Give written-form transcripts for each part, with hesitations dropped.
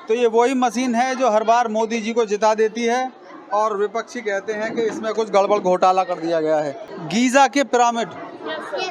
तो ये वही मशीन है जो हर बार मोदी जी को जिता देती है और विपक्षी कहते हैं कि इसमें कुछ गड़बड़ घोटाला कर दिया गया है। गीज़ा के पिरामिड,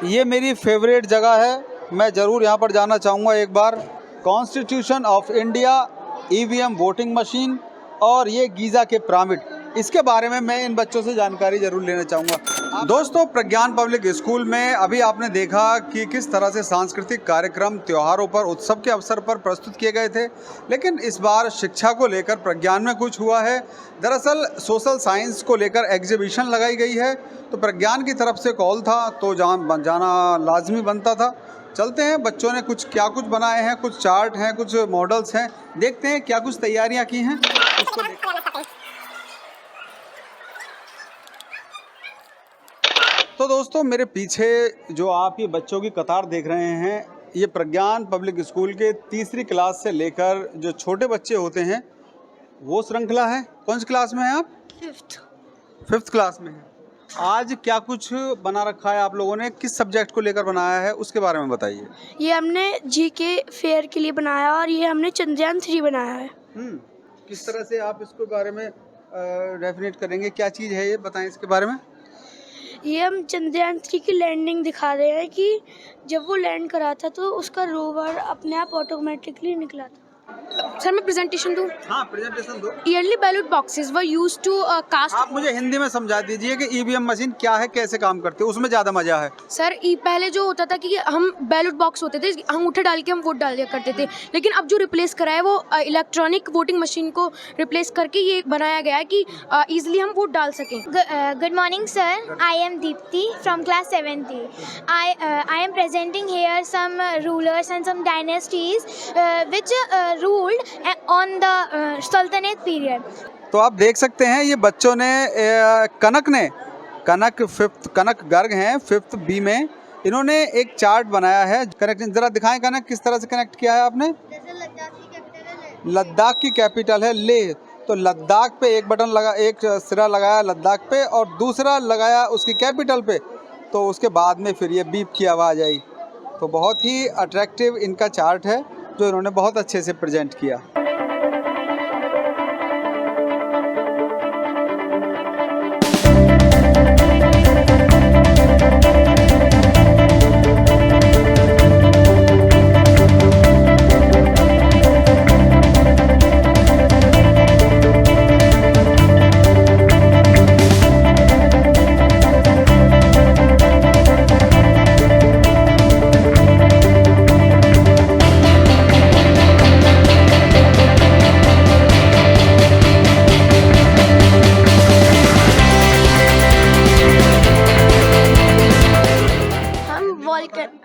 ये मेरी फेवरेट जगह है, मैं ज़रूर यहाँ पर जाना चाहूँगा एक बार। Constitution of India, EVM voting machine और ये गीज़ा के पिरामिड, इसके बारे में मैं इन बच्चों से जानकारी ज़रूर लेना चाहूँगा। दोस्तों, प्रज्ञान पब्लिक स्कूल में अभी आपने देखा कि किस तरह से सांस्कृतिक कार्यक्रम त्योहारों पर, उत्सव के अवसर पर प्रस्तुत किए गए थे, लेकिन इस बार शिक्षा को लेकर प्रज्ञान में कुछ हुआ है। दरअसल सोशल साइंस को लेकर एग्जीबिशन लगाई गई है, तो प्रज्ञान की तरफ से कॉल था तो जाना लाजमी बनता था। चलते हैं, बच्चों ने क्या कुछ बनाए हैं, कुछ चार्ट हैं, कुछ मॉडल्स हैं, देखते हैं क्या कुछ तैयारियां की हैं उसको तो दोस्तों, मेरे पीछे जो आप ये बच्चों की कतार देख रहे हैं, ये प्रज्ञान पब्लिक स्कूल के तीसरी क्लास से लेकर जो छोटे बच्चे होते हैं वो श्रृंखला है। कौन सी क्लास में हैं आप? फिफ्थ क्लास में हैं। आज क्या कुछ बना रखा है आप लोगों ने, किस सब्जेक्ट को लेकर बनाया है उसके बारे में बताइए। ये हमने जीके फेयर के लिए बनाया और ये हमने चंद्रयान 3 बनाया है। किस तरह से आप इसके बारे में डेफिनेट करेंगे, क्या चीज़ है ये, बताएं इसके बारे में। ये हम चंद्रयान 3 की लैंडिंग दिखा रहे हैं कि जब वो लैंड करा था तो उसका रोवर अपने आप ऑटोमेटिकली निकला था। सर मैं प्रेजेंटेशन दूं? हाँ, प्रेजेंटेशन दो। Early ballot boxes were used to cast. आप मुझे हिंदी में समझा दीजिए कि ईवीएम मशीन क्या है, कैसे काम करती है, उसमें ज़्यादा मजा है। सर पहले जो होता था कि हम बैलेट बॉक्स होते थे, हम अंगूठा डाल के हम वोट डाल दिया करते थे, लेकिन अब जो रिप्लेस करा है वो इलेक्ट्रॉनिक वोटिंग मशीन को रिप्लेस करके ये बनाया गया है कि ईजिली हम वोट डाल सकें। Good morning, sir. I am Deepti from class 7th. I am presenting here some rulers and some dynasties which ruled on the Sultanate period. तो आप देख सकते हैं ये बच्चों ने कनक गर्ग हैं 5th बी में, इन्होंने एक चार्ट बनाया है। कनेक्शन जरा दिखाएं, कनक किस तरह से कनेक्ट किया है आपने। लद्दाख की कैपिटल है लेह, तो लद्दाख पे एक बटन लगा, एक सिरा लगाया लद्दाख पे और दूसरा लगाया उसकी कैपिटल पे, तो उसके बाद में फिर ये बीप की आवाज़ आई। तो बहुत ही अट्रैक्टिव इनका चार्ट है जो इन्होंने बहुत अच्छे से प्रेजेंट किया।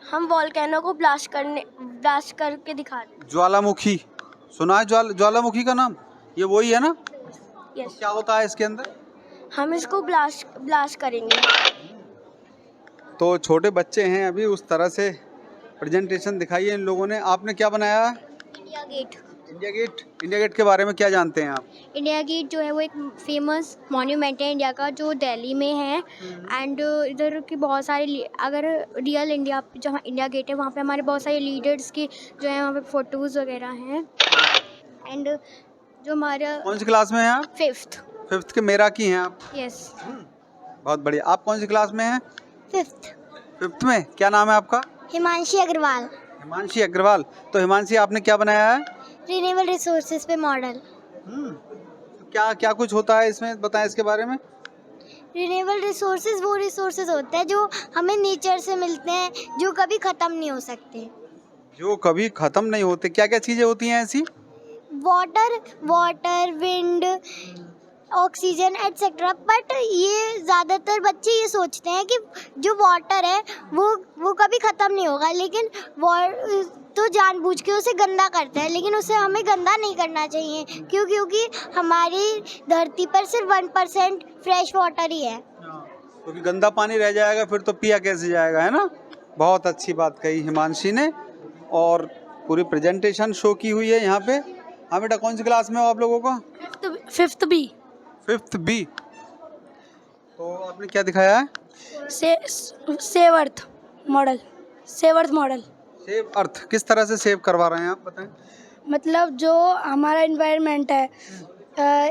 हम वॉल्केनो को ब्लास्ट करके दिखा रहे हैं। ज्वालामुखी सुना है, ज्वालामुखी का नाम, ये वही है ना? यस। तो क्या होता है इसके अंदर? हम इसको ब्लास्ट करेंगे। तो छोटे बच्चे हैं अभी, उस तरह से प्रेजेंटेशन दिखाई है इन लोगों ने। आपने क्या बनाया है? India gate. इंडिया गेट के बारे में क्या जानते हैं आप? इंडिया गेट जो है वो एक फेमस मॉन्यूमेंट है इंडिया का, जो दिल्ली में है। एंड इधर की बहुत सारे, अगर रियल इंडिया जहाँ इंडिया गेट है वहाँ पे हमारे बहुत सारे लीडर्स की जो है वहाँ पे फोटोज़ वगैरह हैं। एंड जो हमारा कौन सी क्लास में हैं आप? 5th के मेरा की हैं आप? यस। बहुत बढ़िया। आप कौन सी क्लास में हैं? 5th में। क्या नाम है आपका? हिमांशी अग्रवाल। हिमांशी अग्रवाल। तो हिमांशी, आपने क्या बनाया है? रिन्यूएबल रिसोर्सेज पे मॉडल। क्या कुछ होता है इसमें, बताएं इसके बारे में। रिन्यूएबल रिसोर्सेज वो रिसोर्सेज होते हैं जो हमें नेचर से मिलते हैं, जो कभी ख़त्म नहीं हो सकते। जो कभी ख़त्म नहीं होते, क्या क्या चीज़ें होती हैं ऐसी? Water, wind, oxygen etcetera. But ये ज़्यादातर बच्चे ये सोचते हैं कि जो वाटर है वो कभी ख़त्म नहीं होगा, लेकिन तो जानबूझ के उसे गंदा करते हैं, लेकिन उसे हमें गंदा नहीं करना चाहिए क्योंकि हमारी धरती पर सिर्फ 1% फ्रेश वाटर ही है। क्योंकि गंदा पानी रह जाएगा फिर तो पिया कैसे जाएगा, है ना? बहुत अच्छी बात कही हिमांशी ने, और पूरी प्रेजेंटेशन शो की हुई है यहाँ पे। हाँ बेटा, कौन सी क्लास में हो आप लोगों का? 5th B. तो आपने क्या दिखाया है? Save earth model. Save earth किस तरह से सेव करवा रहे हैं आप, बताएं। मतलब जो हमारा इन्वायरमेंट है,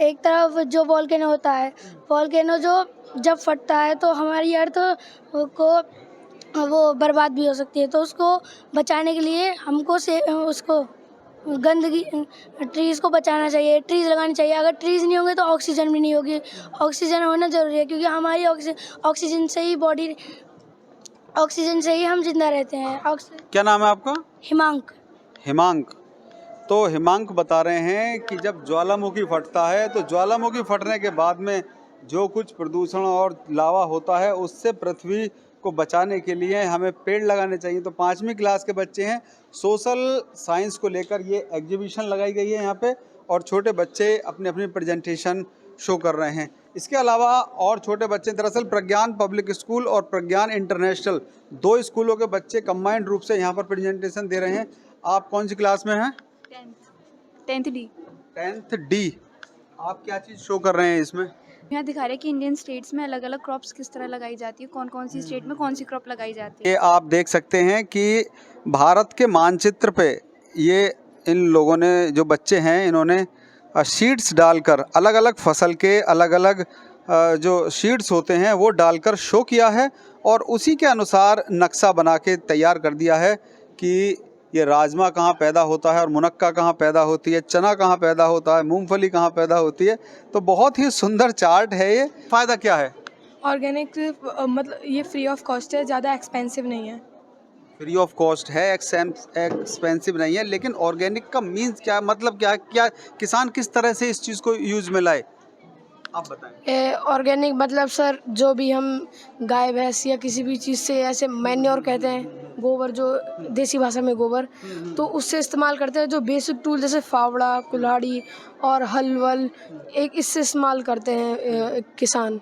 एक तरफ जो वॉल्केनो होता है, वॉल्केनो जो जब फटता है तो हमारी अर्थ को वो बर्बाद भी हो सकती है। तो उसको बचाने के लिए हमको से उसको गंदगी ट्रीज़ को बचाना चाहिए, ट्रीज़ लगानी चाहिए। अगर ट्रीज़ नहीं होंगे तो ऑक्सीजन भी नहीं होगी। ऑक्सीजन होना ज़रूरी है क्योंकि हमारी ऑक्सीजन से ही हम जिंदा रहते हैं। क्या नाम है आपका? हिमांक। हिमांक। तो हिमांक बता रहे हैं कि जब ज्वालामुखी फटता है तो ज्वालामुखी फटने के बाद में जो कुछ प्रदूषण और लावा होता है उससे पृथ्वी को बचाने के लिए हमें पेड़ लगाने चाहिए। तो 5वीं क्लास के बच्चे हैं, सोशल साइंस को लेकर ये एग्जीबिशन लगाई गई है यहाँ पे और छोटे बच्चे अपनी अपनी प्रेजेंटेशन शो कर रहे हैं। इसके अलावा और छोटे बच्चे, दरअसल प्रज्ञान पब्लिक स्कूल और प्रज्ञान इंटरनेशनल 2 स्कूलों के बच्चे कंबाइंड रूप से यहाँ पर प्रेजेंटेशन दे रहे हैं। आप कौन सी क्लास में हैं? 10th D। 10th D। आप क्या चीज़ शो कर रहे हैं इसमें? यहाँ दिखा रहे हैं कि इंडियन स्टेट्स में अलग अलग क्रॉप्स किस तरह लगाई जाती है, कौन कौन सी स्टेट में कौन सी क्रॉप लगाई जाती है। ये आप देख सकते हैं कि भारत के मानचित्र पे ये इन लोगों ने, जो बच्चे हैं, इन्होंने शीट्स डालकर अलग अलग फसल के अलग अलग जो शीट्स होते हैं वो डालकर शो किया है और उसी के अनुसार नक्शा बना के तैयार कर दिया है कि ये राजमा कहाँ पैदा होता है और मुनक्का कहाँ पैदा होती है, चना कहाँ पैदा होता है, मूंगफली कहाँ पैदा होती है। तो बहुत ही सुंदर चार्ट है ये। फ़ायदा क्या है? ऑर्गेनिक मतलब ये फ्री ऑफ कॉस्ट है, ज़्यादा एक्सपेंसिव नहीं है। फ्री ऑफ कॉस्ट है, एक्सपेंसिव नहीं है, लेकिन ऑर्गेनिक का मीन्स क्या, मतलब क्या किसान किस तरह से इस चीज़ को यूज में लाए, आप बताएं। ऑर्गेनिक मतलब सर जो भी हम गाय भैंस या किसी भी चीज़ से, ऐसे मैन्योर कहते हैं, गोबर, जो देसी भाषा में गोबर, तो उससे इस्तेमाल करते हैं। जो बेसिक टूल जैसे फावड़ा, कुल्हाड़ी और हल वल, एक इससे इस्तेमाल करते हैं किसान।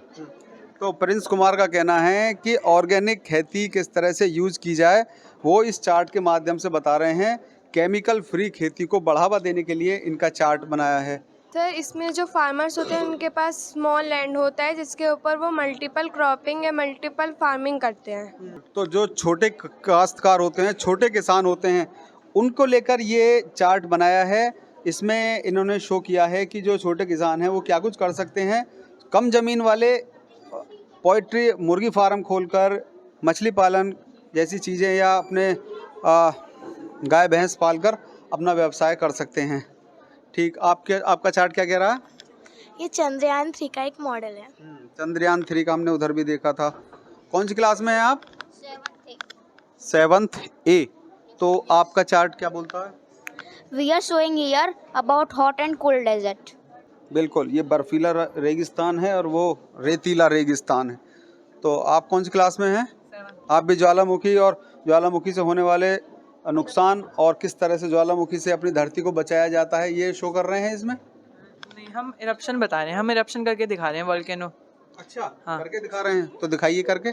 तो प्रिंस कुमार का कहना है कि ऑर्गेनिक खेती किस तरह से यूज़ की जाए वो इस चार्ट के माध्यम से बता रहे हैं। केमिकल फ्री खेती को बढ़ावा देने के लिए इनका चार्ट बनाया है। सर इसमें जो फार्मर्स होते हैं उनके पास स्मॉल लैंड होता है जिसके ऊपर वो मल्टीपल क्रॉपिंग या मल्टीपल फार्मिंग करते हैं। तो जो छोटे काश्तकार होते हैं, छोटे किसान होते हैं, उनको लेकर ये चार्ट बनाया है। इसमें इन्होंने शो किया है कि जो छोटे किसान हैं वो क्या कुछ कर सकते हैं। कम ज़मीन वाले पोल्ट्री, मुर्गी फार्म खोलकर मछली पालन जैसी चीज़ें या अपने गाय भैंस पालकर अपना व्यवसाय कर सकते हैं। ठीक, आपका चार्ट क्या कह रहा है? ये चंद्रयान 3 का एक मॉडल है। चंद्रयान 3 का हमने उधर भी देखा था। कौन सी क्लास में हैं आप? 7th A। तो आपका चार्ट क्या बोलता है? We are showing here about hot and cold desert. बिल्कुल, ये बर्फीला रेगिस्तान है और वो रेतीला रेगिस्तान है। तो आप कौन सी क्लास में हैं? आप भी ज्वालामुखी और ज्वालामुखी से होने वाले नुकसान और किस तरह से ज्वालामुखी से अपनी धरती को बचाया जाता है ये शो कर रहे हैं इसमें? नहीं, हम इरप्शन बता रहे हैं, हम इरप्शन करके दिखा रहे हैं वोल्केनो। अच्छा, हाँ। करके दिखा रहे हैं, तो दिखाइए करके।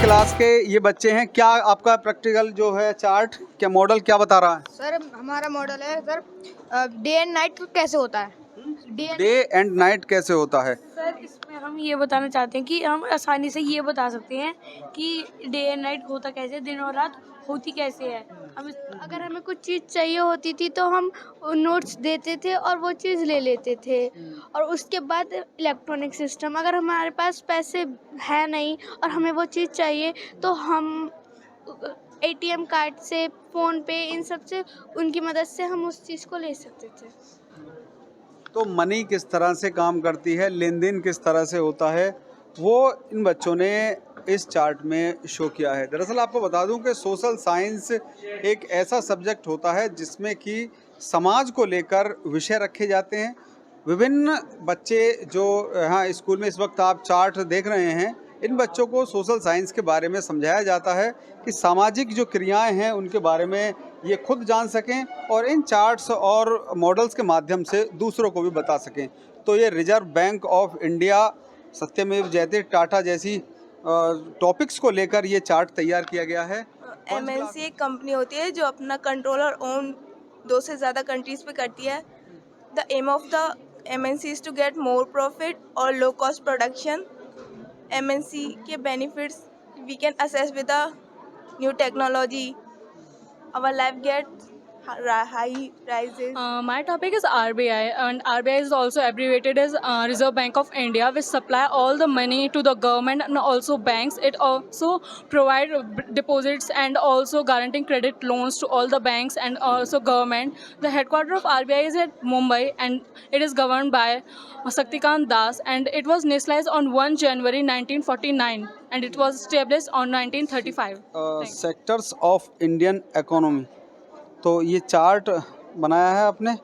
क्लास के ये बच्चे हैं, क्या आपका प्रैक्टिकल जो है चार्ट, क्या मॉडल क्या बता रहा है? सर हमारा मॉडल है सर डे एंड नाइट कैसे होता है। डे एंड नाइट कैसे होता है? सर इसमें हम ये बताना चाहते हैं कि हम आसानी से ये बता सकते हैं कि डे एंड नाइट होता कैसे, दिन और रात होती कैसे है। अगर हमें कुछ चीज़ चाहिए होती थी तो हम नोट्स देते थे और वो चीज़ ले लेते थे। और उसके बाद इलेक्ट्रॉनिक सिस्टम, अगर हमारे पास पैसे है नहीं और हमें वो चीज़ चाहिए तो हम ATM कार्ड से, फ़ोन पे, इन सब से, उनकी मदद से हम उस चीज़ को ले सकते थे। तो मनी किस तरह से काम करती है, लेन देन किस तरह से होता है, वो इन बच्चों ने इस चार्ट में शो किया है। दरअसल आपको बता दूं कि सोशल साइंस एक ऐसा सब्जेक्ट होता है जिसमें कि समाज को लेकर विषय रखे जाते हैं। विभिन्न बच्चे जो यहाँ स्कूल में इस वक्त आप चार्ट देख रहे हैं, इन बच्चों को सोशल साइंस के बारे में समझाया जाता है कि सामाजिक जो क्रियाएं हैं उनके बारे में ये खुद जान सकें और इन चार्ट्स और मॉडल्स के माध्यम से दूसरों को भी बता सकें। तो ये रिजर्व बैंक ऑफ इंडिया, सत्यमेव जयते, टाटा जैसी टॉपिक्स को लेकर ये चार्ट तैयार किया गया है। MNC एक कंपनी होती है जो अपना कंट्रोल और ओन 2 से ज़्यादा कंट्रीज़ पे करती है। The aim of the MNC is to get more profit और लो कॉस्ट प्रोडक्शन। MNC के benefits we can access with the new technology. Our life get high rises. My topic is RBI, and RBI is also abbreviated as Reserve Bank of India, which supply all the money to the government and also banks. It also provide deposits and also guaranteeing credit loans to all the banks and also government. The headquarters of RBI is at Mumbai, and it is governed by Shaktikant Das, and it was nationalized on 1 January 1949, and it was established on 1935. Sectors of Indian economy, तो ये chart बनाया है आपने,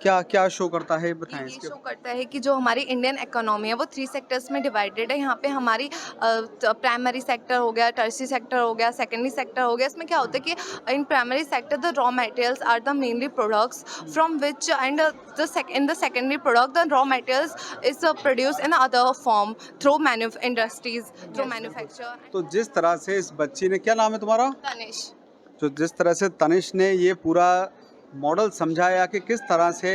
क्या क्या show करता है बताएं। ये शो करता है कि जो हमारी इंडियन इकोनॉमी है वो 3 सेक्टर्स में डिवाइडेड है। यहाँ पे हमारी प्राइमरी सेक्टर हो गया, टर्शियरी सेक्टर हो गया, सेकेंडरी सेक्टर हो गया। इसमें क्या होता है कि in primary sector the raw materials are the mainly products from which and in the secondary product the raw materials is produce in other form through industries through manufacture. तो जिस तरह से इस बच्ची ने, क्या नाम है तुम्हारा? तनिष। जो जिस तरह से तनिष ने ये पूरा मॉडल समझाया कि किस तरह से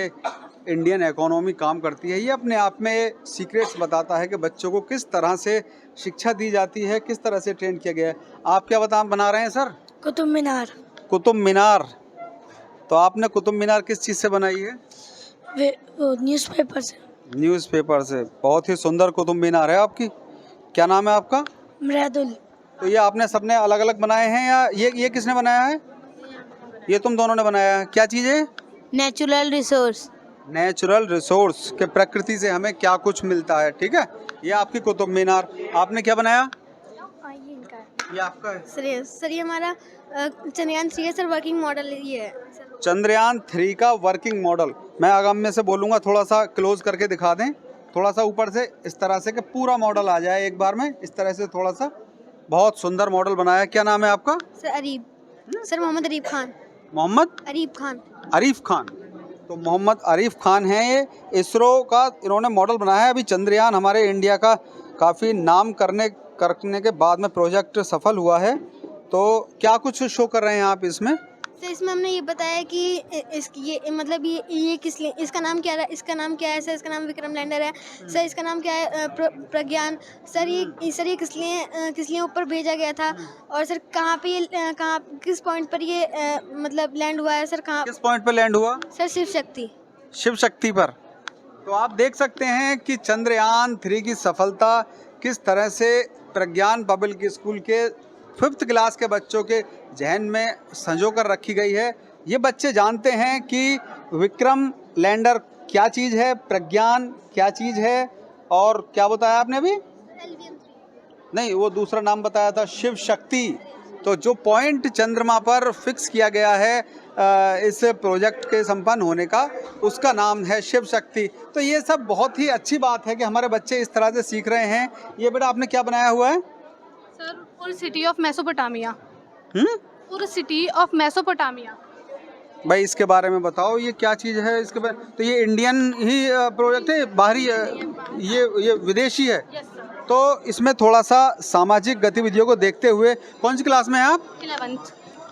इंडियन इकोनॉमी काम करती है, ये अपने आप में सीक्रेट्स बताता है कि बच्चों को किस तरह से शिक्षा दी जाती है, किस तरह से ट्रेन किया गया है। आप क्या बना रहे हैं सर? कुतुब मीनार। कुतुब मीनार, तो आपने कुतुब मीनार किस चीज़ से बनाई है? न्यूज़पेपर से। न्यूज़पेपर से। बहुत ही सुंदर कुतुब मीनार है आपकी। क्या नाम है आपका? मृदुल। तो ये आपने सबने अलग अलग बनाए हैं या ये किसने बनाया है? ये तुम दोनों ने बनाया है। क्या चीज़ है? Natural resource. नेचुरल रिसोर्स के प्रकृति से हमें क्या कुछ मिलता है, ठीक है। ये आपकी कुतुब मीनार। आपने क्या बनाया? ये आपका है सर ये हमारा चंद्रयान 3 है सर, वर्किंग मॉडल ये है। चंद्रयान 3 का वर्किंग मॉडल। मैं आगाम में से बोलूँगा, थोड़ा सा क्लोज करके दिखा दें, थोड़ा सा ऊपर से, इस तरह से कि पूरा मॉडल आ जाए एक बार में, इस तरह से थोड़ा सा। बहुत सुंदर मॉडल बनाया। क्या नाम है आपका? सर अरीब। सर मोहम्मद अरीब खान। मोहम्मद अरीब खान। अरीफ खान। तो मोहम्मद अरीफ खान हैं ये। इसरो का इन्होंने मॉडल बनाया है। अभी चंद्रयान हमारे इंडिया का काफ़ी नाम करने के बाद में प्रोजेक्ट सफल हुआ है। तो क्या कुछ शो कर रहे हैं आप इसमें? सर इसमें हमने ये बताया कि ये मतलब ये किस लिए, इसका नाम क्या है, इसका नाम क्या है सर? इसका नाम विक्रम लैंडर है सर। इसका नाम क्या है? प्रज्ञान। सर ये किस लिए ऊपर भेजा गया था, और सर कहाँ किस पॉइंट पर ये मतलब लैंड हुआ है सर? कहाँ किस पॉइंट पर लैंड हुआ? सर शिव शक्ति पर। तो आप देख सकते हैं कि चंद्रयान 3 की सफलता किस तरह से प्रज्ञान पब्लिक स्कूल के 5th क्लास के बच्चों के जहन में संजो कर रखी गई है। ये बच्चे जानते हैं कि विक्रम लैंडर क्या चीज़ है, प्रज्ञान क्या चीज़ है, और क्या बताया आपने अभी? नहीं, वो दूसरा नाम बताया था, शिव शक्ति। तो जो पॉइंट चंद्रमा पर फिक्स किया गया है इस प्रोजेक्ट के संपन्न होने का, उसका नाम है शिव शक्ति। तो ये सब बहुत ही अच्छी बात है कि हमारे बच्चे इस तरह से सीख रहे हैं। ये बेटा आपने क्या बनाया हुआ है? सर पूरी सिटी ऑफ मेसोपोटामिया। पूरी सिटी ऑफ मेसोपोटामिया। भाई इसके बारे में बताओ, ये क्या चीज़ है इसके बारे? तो ये इंडियन ही प्रोजेक्ट है, बाहरी ये विदेशी है? तो इसमें थोड़ा सा सामाजिक गतिविधियों को देखते हुए, कौन सी क्लास में हैं आप?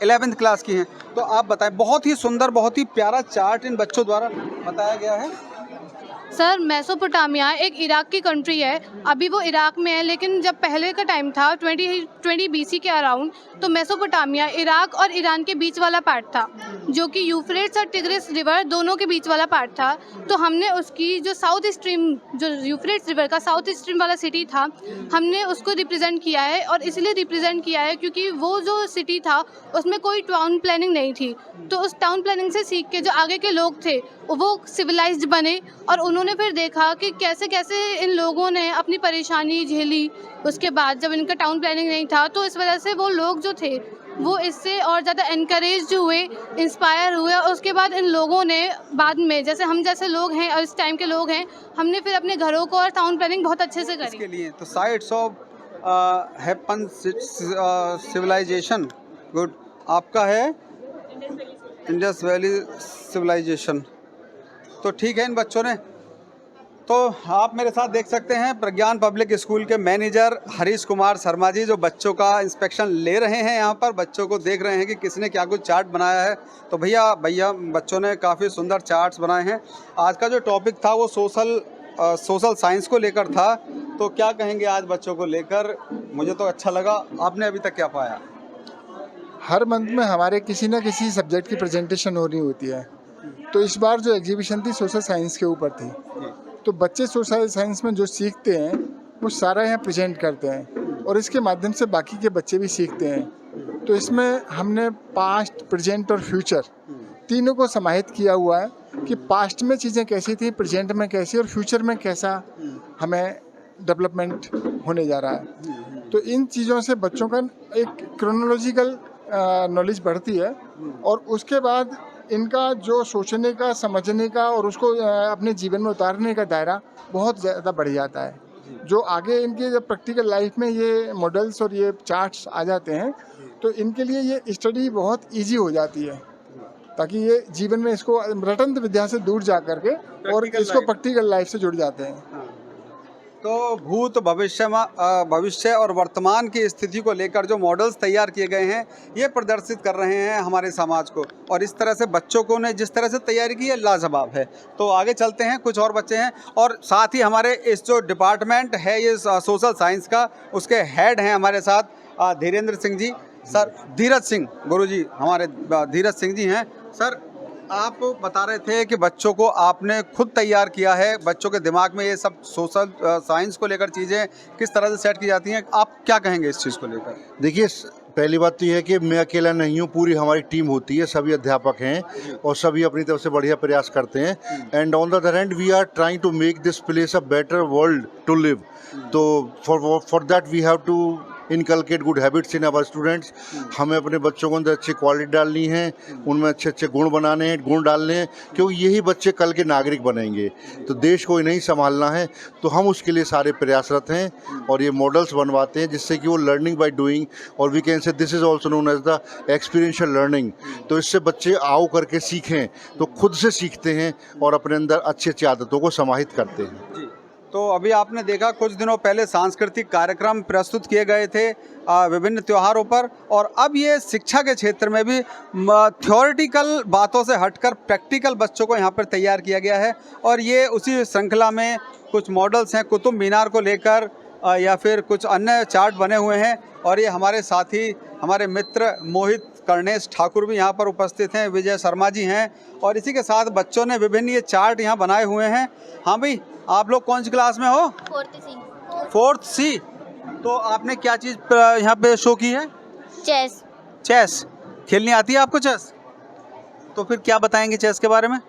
11th क्लास की हैं। तो आप बताएं, बहुत ही सुंदर, बहुत ही प्यारा चार्ट इन बच्चों द्वारा बताया गया है। सर मेसोपोटामिया एक इराक की कंट्री है। अभी वो इराक में है, लेकिन जब पहले का टाइम था 20 BC के अराउंड, तो मेसोपोटामिया इराक और ईरान के बीच वाला पार्ट था, जो कि यूफ्रेट्स और टिग्रिस रिवर दोनों के बीच वाला पार्ट था। तो हमने उसकी जो साउथ स्ट्रीम, जो यूफ्रेट्स रिवर का साउथ स्ट्रीम वाला सिटी था, हमने उसको रिप्रेजेंट किया है। और इसलिए रिप्रेजेंट किया है क्योंकि वो जो सिटी था उसमें कोई टाउन प्लानिंग नहीं थी। तो उस टाउन प्लानिंग से सीख के जो आगे के लोग थे वो सिविलाइज्ड बने, और उन्होंने फिर देखा कि कैसे कैसे इन लोगों ने अपनी परेशानी झेली। उसके बाद जब इनका टाउन प्लानिंग नहीं था, तो इस वजह से वो लोग जो थे वो इससे और ज़्यादा इनकरेज हुए, इंस्पायर हुए। और उसके बाद इन लोगों ने बाद में, जैसे हम जैसे लोग हैं और इस टाइम के लोग हैं, हमने फिर अपने घरों को और टाउन प्लानिंग बहुत अच्छे से करी। इसके लिए तो sites of Harappan civilization. Good. आपका है इंडस वैली सिविलाइजेशन। तो ठीक है, इन बच्चों ने तो आप मेरे साथ देख सकते हैं प्रज्ञान पब्लिक स्कूल के मैनेजर हरीश कुमार शर्मा जी जो बच्चों का इंस्पेक्शन ले रहे हैं। यहाँ पर बच्चों को देख रहे हैं कि किसने क्या कुछ चार्ट बनाया है। तो भैया बच्चों ने काफ़ी सुंदर चार्ट्स बनाए हैं। आज का जो टॉपिक था वो सोशल साइंस को लेकर था। तो क्या कहेंगे आज बच्चों को लेकर? मुझे तो अच्छा लगा। आपने अभी तक क्या पाया? हर मंथ में हमारे किसी न किसी सब्जेक्ट की प्रेजेंटेशन हो रही होती है। तो इस बार जो एग्जीबिशन थी सोशल साइंस के ऊपर थी। तो बच्चे सोशल साइंस में जो सीखते हैं वो सारा यहाँ प्रेजेंट करते हैं और इसके माध्यम से बाकी के बच्चे भी सीखते हैं। तो इसमें हमने पास्ट, प्रेजेंट और फ्यूचर तीनों को समाहित किया हुआ है कि पास्ट में चीज़ें कैसी थी, प्रेजेंट में कैसी और फ्यूचर में कैसा हमें डेवलपमेंट होने जा रहा है। तो इन चीज़ों से बच्चों का एक क्रोनोलॉजिकल नॉलेज बढ़ती है और उसके बाद इनका जो सोचने का, समझने का और उसको अपने जीवन में उतारने का दायरा बहुत ज़्यादा बढ़ जाता है। जो आगे इनके जब प्रैक्टिकल लाइफ में ये मॉडल्स और ये चार्ट्स आ जाते हैं तो इनके लिए ये स्टडी बहुत इजी हो जाती है, ताकि ये जीवन में इसको रटंत विद्या से दूर जा करके और इसको प्रैक्टिकल लाइफ से जुड़ जाते हैं। तो भूत, भविष्य और वर्तमान की स्थिति को लेकर जो मॉडल्स तैयार किए गए हैं ये प्रदर्शित कर रहे हैं हमारे समाज को। और इस तरह से बच्चों को ने जिस तरह से तैयारी की है लाजवाब है। तो आगे चलते हैं, कुछ और बच्चे हैं और साथ ही हमारे इस जो डिपार्टमेंट है ये सोशल साइंस का, उसके हेड हैं हमारे साथ धीरेन्द्र सिंह जी। सर, धीरज सिंह गुरुजी, हमारे धीरज सिंह जी हैं। सर, आप बता रहे थे कि बच्चों को आपने खुद तैयार किया है, बच्चों के दिमाग में ये सब सोशल साइंस को लेकर चीज़ें किस तरह से सेट की जाती हैं, आप क्या कहेंगे इस चीज़ को लेकर? देखिए, पहली बात तो ये है कि मैं अकेला नहीं हूँ, पूरी हमारी टीम होती है, सभी अध्यापक हैं और सभी अपनी तरफ से बढ़िया प्रयास करते हैं। And on the other hand we are trying to make this place a better world to live. तो for that we have to inculcate good habits in our students. हमें अपने बच्चों को अंदर अच्छी क्वालिटी डालनी है, उनमें अच्छे अच्छे गुण बनाने हैं, गुण डालने हैं, क्योंकि यही बच्चे कल के नागरिक बनेंगे। तो देश को नहीं संभालना है, तो हम उसके लिए सारे प्रयासरत हैं और ये मॉडल्स बनवाते हैं जिससे कि वो लर्निंग बाय डूइंग, और we can say this is also known as the experiential learning. तो इससे बच्चे आओ करके सीखें, तो खुद से सीखते हैं और अपने अंदर अच्छी अच्छी आदतों को समाहित करते हैं। तो अभी आपने देखा कुछ दिनों पहले सांस्कृतिक कार्यक्रम प्रस्तुत किए गए थे विभिन्न त्योहारों पर, और अब ये शिक्षा के क्षेत्र में भी थ्योरेटिकल बातों से हटकर प्रैक्टिकल बच्चों को यहाँ पर तैयार किया गया है। और ये उसी श्रृंखला में कुछ मॉडल्स हैं कुतुब मीनार को लेकर या फिर कुछ अन्य चार्ट बने हुए हैं। और ये हमारे साथी, हमारे मित्र मोहित कर्णेश ठाकुर भी यहाँ पर उपस्थित हैं, विजय शर्मा जी हैं, और इसी के साथ बच्चों ने विभिन्न ये चार्ट यहाँ बनाए हुए हैं। हाँ भाई, आप लोग कौन सी क्लास में हो? 4th C। तो आपने क्या चीज़ यहाँ पे शो की है? चेस खेलनी आती है आपको? चेस तो फिर क्या बताएंगे चेस के बारे में?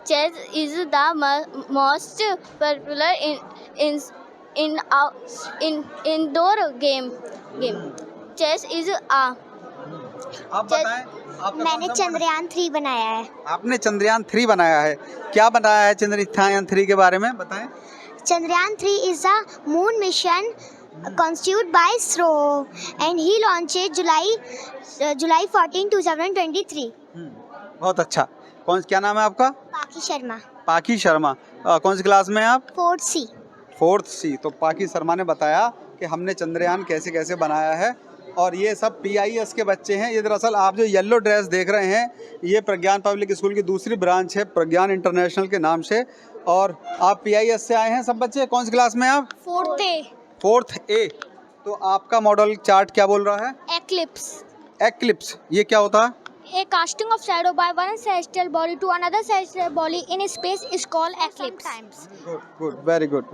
Chess is the most popular indoor game. Chess is आप बताएं। मैंने चंद्रयान 3 बनाया है। आपने चंद्रयान 3 बनाया है, क्या बनाया है चंद्रयान 3 के बारे में बताएं? Chandrayaan 3 is a moon mission conceived by ISRO and he launched July 14, 2023. बहुत अच्छा। क्या नाम है आपका? पाकी शर्मा। पाकी शर्मा। कौन सी क्लास में हैं आप? 4th C। तो पाकी शर्मा ने बताया कि हमने चंद्रयान कैसे कैसे बनाया है। और ये सब PIS के बच्चे हैं। ये दरअसल आप जो येलो ड्रेस देख रहे हैं ये प्रज्ञान पब्लिक स्कूल की दूसरी ब्रांच है, प्रज्ञान इंटरनेशनल के नाम से। और आप PIS से आए हैं सब बच्चे। कौन सी क्लास में आप? 4th A। तो आपका मॉडल चार्ट क्या बोल रहा है? एक्लिप्स। ये क्या होता है? A casting of shadow by one celestial body to another celestial body in space is called eclipse. Good, very good.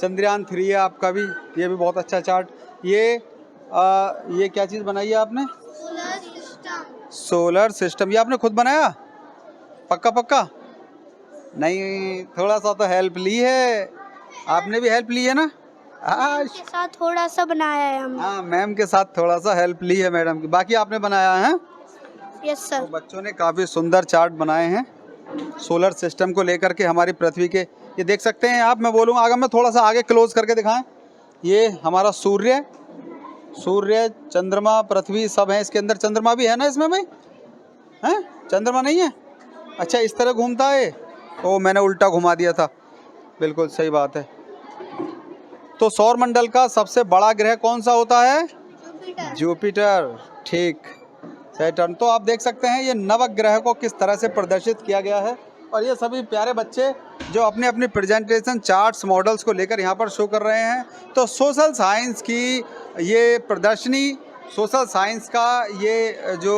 Chandrayaan 3 है आपका भी, ये भी बहुत अच्छा चार्ट। ये क्या चीज़ बनाई है आपने? Solar system. ये आपने खुद बनाया? पक्का? नहीं, थोड़ा सा तो हेल्प ली है। आपने भी हेल्प ली है ना? के साथ थोड़ा सा बनाया है हमने। हाँ, मैम के साथ थोड़ा सा हेल्प ली है मैडम की, बाकी आपने बनाया है? Yes sir. तो बच्चों ने काफ़ी सुंदर चार्ट बनाए हैं सोलर सिस्टम को लेकर के हमारी पृथ्वी के। ये देख सकते हैं आप, मैं बोलूँगा अगर मैं थोड़ा सा आगे क्लोज करके दिखाएं, ये हमारा सूर्य, चंद्रमा, पृथ्वी सब है इसके अंदर। चंद्रमा भी है ना इसमें भाई? हैं? चंद्रमा नहीं है? अच्छा, इस तरह घूमता है। ओ मैंने उल्टा घुमा दिया था, बिल्कुल सही बात है। तो सौरमंडल का सबसे बड़ा ग्रह कौन सा होता है? जुपिटर, ठीक, सैटर्न। तो आप देख सकते हैं ये नवग्रह को किस तरह से प्रदर्शित किया गया है, और ये सभी प्यारे बच्चे जो अपने अपने प्रेजेंटेशन चार्ट्स मॉडल्स को लेकर यहाँ पर शो कर रहे हैं। तो सोशल साइंस की ये प्रदर्शनी, सोशल साइंस का ये जो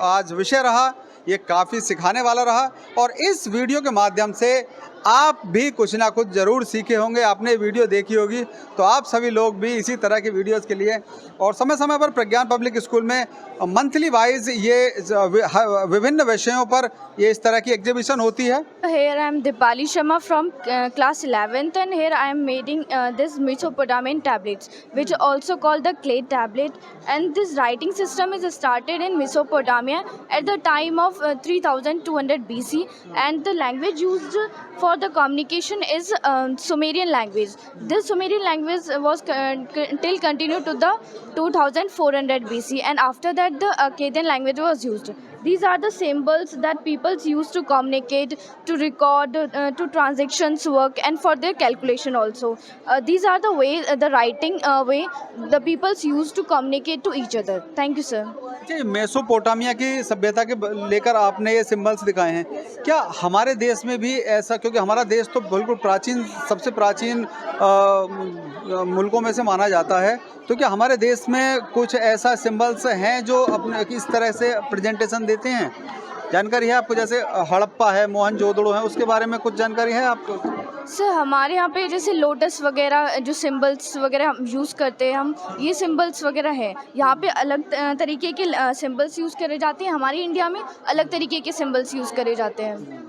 आज विषय रहा, ये काफ़ी सिखाने वाला रहा, और इस वीडियो के माध्यम से आप भी कुछ ना कुछ ज़रूर सीखे होंगे। आपने वीडियो देखी होगी, तो आप सभी लोग भी इसी तरह की वीडियोस के लिए और समय समय पर प्रज्ञान पब्लिक स्कूल में मंथली वाइज ये विभिन्न विषयों पर ये इस तरह की एग्जीबिशन होती है। Here I am Dipali Sharma from class 11th, and here I am making this Mesopotamian tablets, which are also called the clay tablet. And this writing system is started in Mesopotamia at the time of 3200 BC, and the language used for the communication is Sumerian language. This Sumerian language was till continued to the 2400 BC, and after that the Akkadian language was used. These are the symbols that people use to communicate, to record, to transactions work, and for their calculation also. These are the way, the writing way the people use to communicate to each other. Thank you, sir. Mesopotamia की सभ्यता के लेकर आपने ये symbols दिखाए हैं, क्या हमारे देश में भी ऐसा, क्योंकि हमारा देश तो बिल्कुल प्राचीन, सबसे प्राचीन मुल्कों में से माना जाता है, तो क्या हमारे देश में कुछ ऐसा सिंबल्स हैं जो अपने किस तरह से प्रेजेंटेशन देते हैं? जानकारी है आपको? जैसे हड़प्पा है, मोहनजोदड़ो है, उसके बारे में कुछ जानकारी है आपको? सर हमारे यहाँ पे जैसे लोटस वगैरह जो सिंबल्स वगैरह हम यूज़ करते हैं, हम ये सिंबल्स वगैरह है, यहाँ पे अलग तरीके के सिंबल्स यूज़ करे जाते हैं। हमारी इंडिया में अलग तरीके के सिंबल्स यूज़ करे जाते हैं।